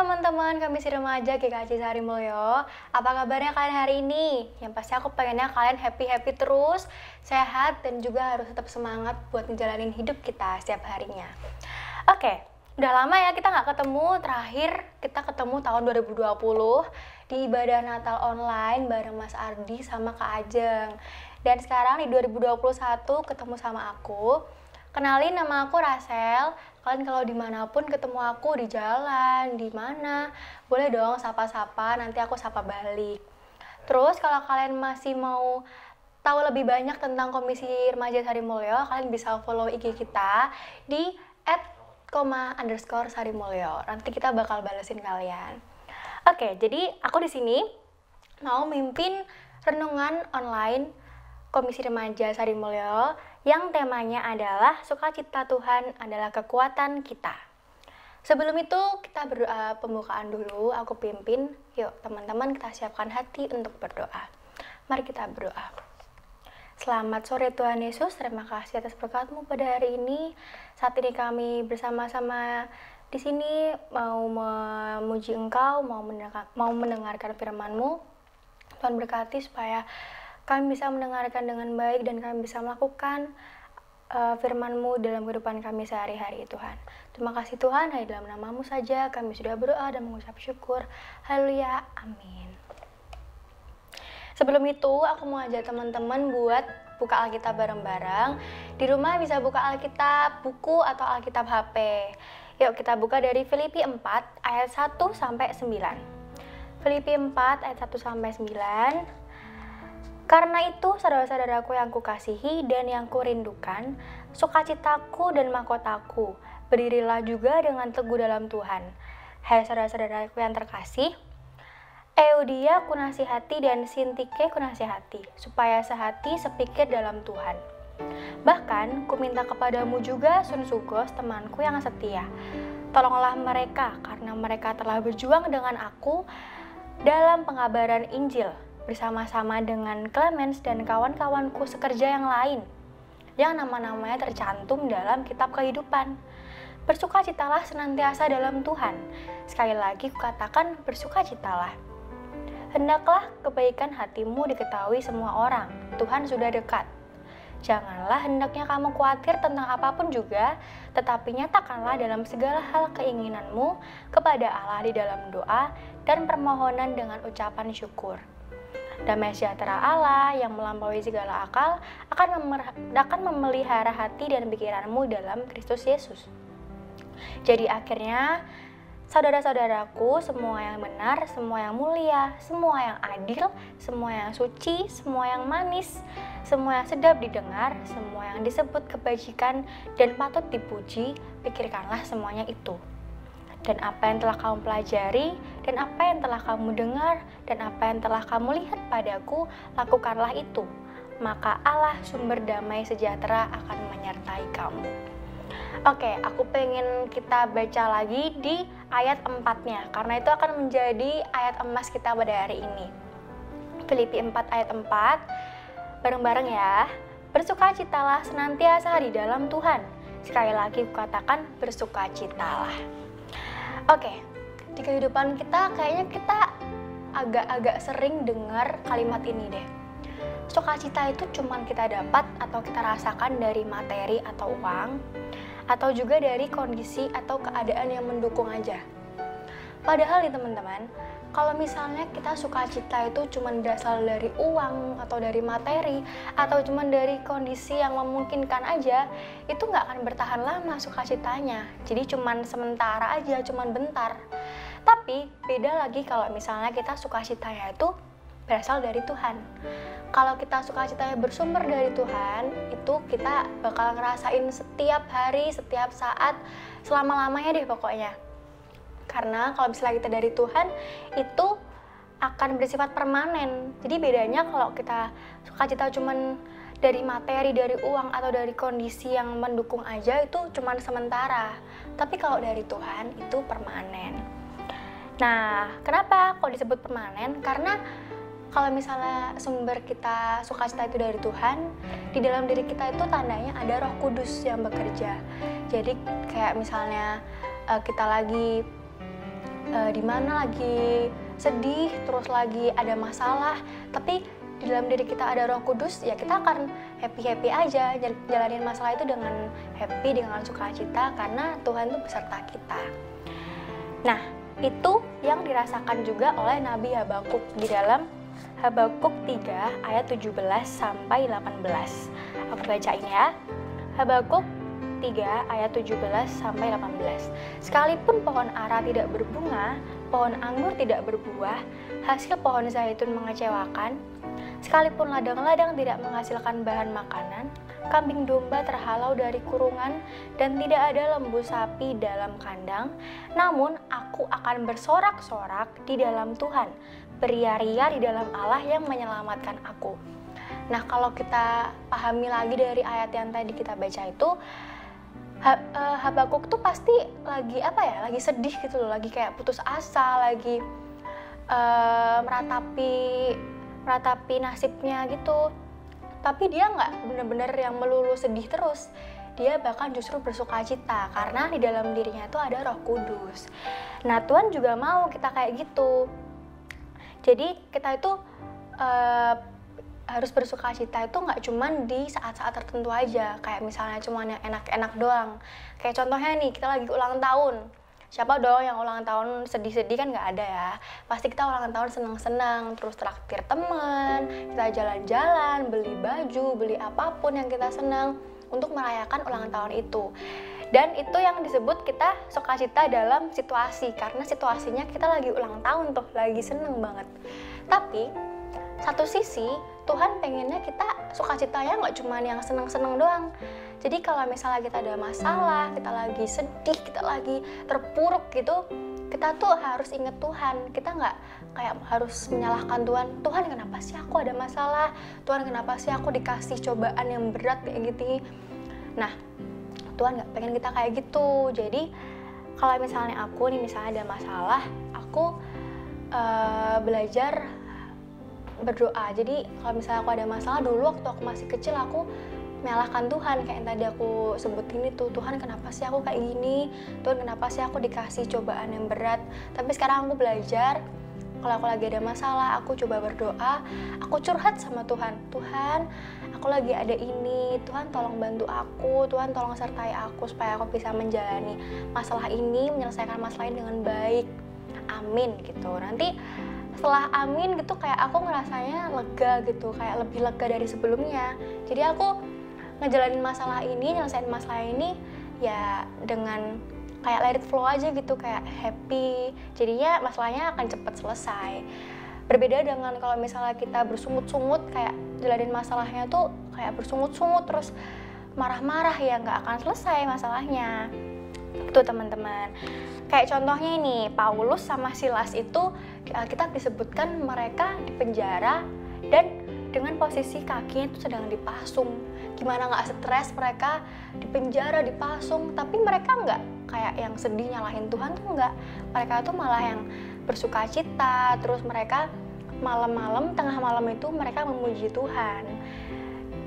teman-teman, kami si remaja GKJ Sari Mulyo. Apa kabarnya kalian hari ini? Yang pasti aku pengennya kalian happy-happy terus, sehat, dan juga harus tetap semangat buat ngejalanin hidup kita setiap harinya. Oke, udah lama ya kita nggak ketemu. Terakhir kita ketemu tahun 2020 di ibadah Natal online bareng Mas Ardi sama Kak Ajeng. Dan sekarang di 2021 ketemu sama aku. Kenalin, nama aku Rasel. Kalian kalau dimanapun ketemu aku di jalan, di mana, boleh dong sapa-sapa, nanti aku sapa balik. Terus kalau kalian masih mau tahu lebih banyak tentang Komisi Remaja Sari Mulyo, kalian bisa follow IG kita di @, _Sari Mulyo. Nanti kita bakal balesin kalian. Oke, jadi aku di sini mau mimpin renungan online Komisi Remaja Sari Mulyo yang temanya adalah sukacita Tuhan adalah kekuatan kita. Sebelum itu kita berdoa pembukaan dulu, aku pimpin. Yuk teman-teman, kita siapkan hati untuk berdoa. Mari kita berdoa. Selamat sore Tuhan Yesus, terima kasih atas berkat-Mu pada hari ini. Saat ini kami bersama-sama di sini mau memuji Engkau, mau mendengarkan firman-Mu. Tuhan berkati supaya kami bisa mendengarkan dengan baik dan kami bisa melakukan firman-Mu dalam kehidupan kami sehari-hari Tuhan. Terima kasih Tuhan, hanya dalam nama-Mu saja kami sudah berdoa dan mengucap syukur. Haleluya, amin. Sebelum itu aku mau ajak teman-teman buat buka Alkitab bareng-bareng. Di rumah bisa buka Alkitab buku atau Alkitab HP. Yuk kita buka dari Filipi 4 ayat 1 sampai 9. Filipi 4 ayat 1 sampai 9. Karena itu, saudara-saudaraku yang kukasihi dan yang kurindukan, sukacitaku dan mahkotaku, berdirilah juga dengan teguh dalam Tuhan. Hai saudara-saudaraku yang terkasih, Eudia kunasihati dan Sintike kunasihati, supaya sehati sepikir dalam Tuhan. Bahkan, kuminta kepadamu juga Sunsugos, temanku yang setia. Tolonglah mereka, karena mereka telah berjuang dengan aku dalam pengabaran Injil, bersama-sama dengan Clemens dan kawan-kawanku sekerja yang lain, yang nama-namanya tercantum dalam kitab kehidupan. Bersukacitalah senantiasa dalam Tuhan. Sekali lagi kukatakan, bersukacitalah. Hendaklah kebaikan hatimu diketahui semua orang. Tuhan sudah dekat. Janganlah hendaknya kamu khawatir tentang apapun juga, tetapi nyatakanlah dalam segala hal keinginanmu kepada Allah di dalam doa dan permohonan dengan ucapan syukur. Damai sejahtera Allah yang melampaui segala akal akan memelihara hati dan pikiranmu dalam Kristus Yesus. Jadi akhirnya, saudara-saudaraku, semua yang benar, semua yang mulia, semua yang adil, semua yang suci, semua yang manis, semua yang sedap didengar, semua yang disebut kebajikan dan patut dipuji, pikirkanlah semuanya itu. Dan apa yang telah kamu pelajari, dan apa yang telah kamu dengar, dan apa yang telah kamu lihat padaku, lakukanlah itu. Maka Allah sumber damai sejahtera akan menyertai kamu. Oke, aku pengen kita baca lagi di ayat 4-nya, karena itu akan menjadi ayat emas kita pada hari ini. Filipi 4 ayat 4, bareng-bareng ya. Bersukacitalah senantiasa di dalam Tuhan. Sekali lagi kukatakan, bersukacitalah. Oke, di kehidupan kita kayaknya kita agak-agak sering dengar kalimat ini deh. Sukacita itu cuman kita dapat atau kita rasakan dari materi atau uang, atau juga dari kondisi atau keadaan yang mendukung aja. Padahal nih teman-teman, kalau misalnya kita sukacita itu cuman berasal dari uang atau dari materi atau cuman dari kondisi yang memungkinkan aja, itu nggak akan bertahan lama sukacitanya. Jadi cuman sementara aja, cuman bentar. Tapi beda lagi kalau misalnya kita sukacitanya itu berasal dari Tuhan. Kalau kita sukacitanya bersumber dari Tuhan, itu kita bakal ngerasain setiap hari, setiap saat, selama-lamanya deh pokoknya. Karena kalau misalnya kita dari Tuhan, itu akan bersifat permanen. Jadi bedanya kalau kita sukacita cuman dari materi, dari uang, atau dari kondisi yang mendukung aja, itu cuman sementara. Tapi kalau dari Tuhan, itu permanen. Nah, kenapa kok disebut permanen? Karena kalau misalnya sumber kita sukacita itu dari Tuhan, di dalam diri kita itu tandanya ada Roh Kudus yang bekerja. Jadi kayak misalnya kita lagi di mana lagi sedih, terus lagi ada masalah, tapi di dalam diri kita ada Roh Kudus, ya kita akan happy-happy aja, jalanin masalah itu dengan happy, dengan sukacita, karena Tuhan itu beserta kita. Nah, itu yang dirasakan juga oleh Nabi Habakuk di dalam Habakuk 3 ayat 17 sampai 18. Aku bacain ya. Habakuk 3 ayat 17 sampai 18. Sekalipun pohon ara tidak berbunga, pohon anggur tidak berbuah, hasil pohon zaitun mengecewakan, sekalipun ladang-ladang tidak menghasilkan bahan makanan, kambing domba terhalau dari kurungan, dan tidak ada lembu sapi dalam kandang, namun aku akan bersorak-sorak di dalam Tuhan, beria-ria di dalam Allah yang menyelamatkan aku. Nah, kalau kita pahami lagi dari ayat yang tadi kita baca itu, Habakuk tuh pasti lagi lagi sedih gitu loh, lagi kayak putus asa, lagi meratapi nasibnya gitu. Tapi dia nggak bener-bener yang melulu sedih terus, dia bahkan justru bersukacita karena di dalam dirinya itu ada Roh Kudus. Nah, Tuhan juga mau kita kayak gitu. Jadi kita itu harus bersukacita itu nggak cuman di saat-saat tertentu aja, kayak misalnya cuman yang enak-enak doang. Kayak contohnya nih, kita lagi ulang tahun. Siapa dong yang ulang tahun sedih-sedih, kan nggak ada ya. Pasti kita ulang tahun senang-senang, terus traktir teman, kita jalan-jalan, beli baju, beli apapun yang kita senang untuk merayakan ulang tahun itu. Dan itu yang disebut kita sukacita dalam situasi, karena situasinya kita lagi ulang tahun tuh, lagi seneng banget. Tapi satu sisi Tuhan pengennya kita sukacitanya nggak cuma yang seneng-seneng doang. Jadi kalau misalnya kita ada masalah, kita lagi sedih, kita lagi terpuruk gitu, kita tuh harus inget Tuhan. Kita nggak kayak harus menyalahkan Tuhan. Tuhan, kenapa sih aku ada masalah? Tuhan, kenapa sih aku dikasih cobaan yang berat kayak gitu? Nah, Tuhan nggak pengen kita kayak gitu. Jadi kalau misalnya aku nih misalnya ada masalah, aku belajar berdoa. Jadi kalau misalnya aku ada masalah, dulu waktu aku masih kecil aku menyalahkan Tuhan, kayak yang tadi aku sebutin itu. Tuhan, kenapa sih aku kayak gini? Tuhan, kenapa sih aku dikasih cobaan yang berat? Tapi sekarang aku belajar, kalau aku lagi ada masalah, aku coba berdoa, aku curhat sama Tuhan. Tuhan, aku lagi ada ini, Tuhan tolong bantu aku, Tuhan tolong sertai aku supaya aku bisa menjalani masalah ini, menyelesaikan masalah ini dengan baik. Amin gitu. Nanti setelah amin gitu kayak aku ngerasanya lega gitu, kayak lebih lega dari sebelumnya. Jadi aku ngejalanin masalah ini, nyelesain masalah ini ya dengan kayak let it flow aja gitu, kayak happy. Jadinya masalahnya akan cepat selesai. Berbeda dengan kalau misalnya kita bersungut-sungut, kayak jalanin masalahnya tuh kayak bersungut-sungut terus marah-marah, ya nggak akan selesai masalahnya. Itu teman-teman. Kayak contohnya ini, Paulus sama Silas itu di Alkitab disebutkan mereka di penjara dan dengan posisi kakinya itu sedang dipasung. Gimana nggak stres mereka di penjara, dipasung, tapi mereka nggak kayak yang sedih nyalahin Tuhan tuh nggak. Mereka tuh malah yang bersukacita, terus mereka malam-malam, tengah malam itu mereka memuji Tuhan.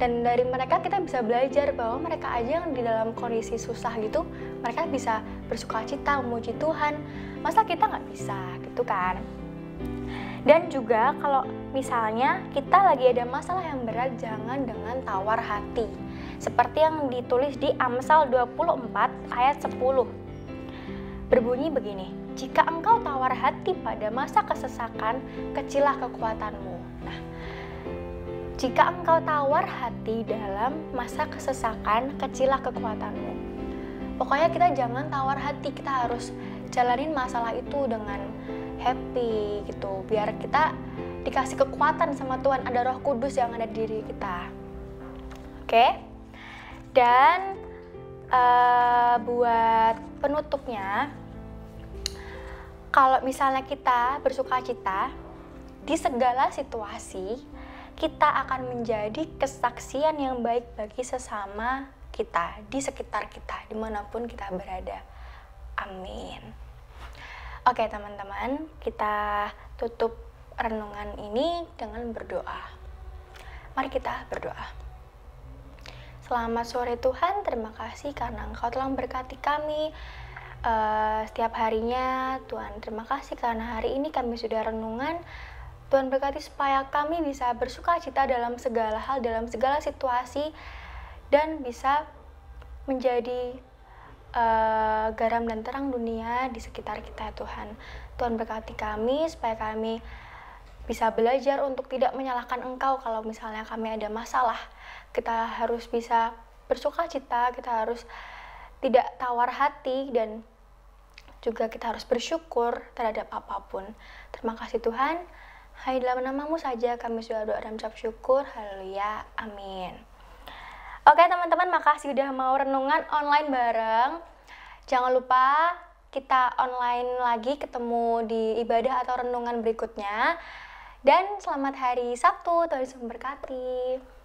Dan dari mereka kita bisa belajar bahwa mereka aja yang di dalam kondisi susah gitu, mereka bisa bersukacita, memuji Tuhan. Masa kita nggak bisa gitu kan? Dan juga kalau misalnya kita lagi ada masalah yang berat, jangan dengan tawar hati. Seperti yang ditulis di Amsal 24 ayat 10. Berbunyi begini, jika engkau tawar hati pada masa kesesakan, kecilah kekuatanmu. Nah, jika engkau tawar hati dalam masa kesesakan, kecilah kekuatanmu. Pokoknya kita jangan tawar hati, kita harus jalanin masalah itu dengan happy gitu, biar kita dikasih kekuatan sama Tuhan, ada Roh Kudus yang ada di diri kita. Oke? Dan buat penutupnya, kalau misalnya kita bersukacita di segala situasi, kita akan menjadi kesaksian yang baik bagi sesama kita, di sekitar kita, dimanapun kita berada. Amin. Oke teman-teman, kita tutup renungan ini dengan berdoa. Mari kita berdoa. Selamat sore Tuhan, terima kasih karena Engkau telah memberkati kami. setiap harinya. Tuhan, terima kasih karena hari ini kami sudah renungan. Tuhan berkati supaya kami bisa bersuka cita dalam segala hal, dalam segala situasi, dan bisa menjadi garam dan terang dunia di sekitar kita, Tuhan. Tuhan berkati kami supaya kami bisa belajar untuk tidak menyalahkan Engkau kalau misalnya kami ada masalah. Kita harus bisa bersuka cita, kita harus tidak tawar hati, dan juga kita harus bersyukur terhadap apapun. Terima kasih Tuhan. Hanya dalam nama-Mu saja kami sudah doa dan ucap syukur. Haleluya. Amin. Oke teman-teman, makasih udah mau renungan online bareng. Jangan lupa kita online lagi, ketemu di ibadah atau renungan berikutnya. Dan selamat hari Sabtu, Tuhan Yesus memberkati.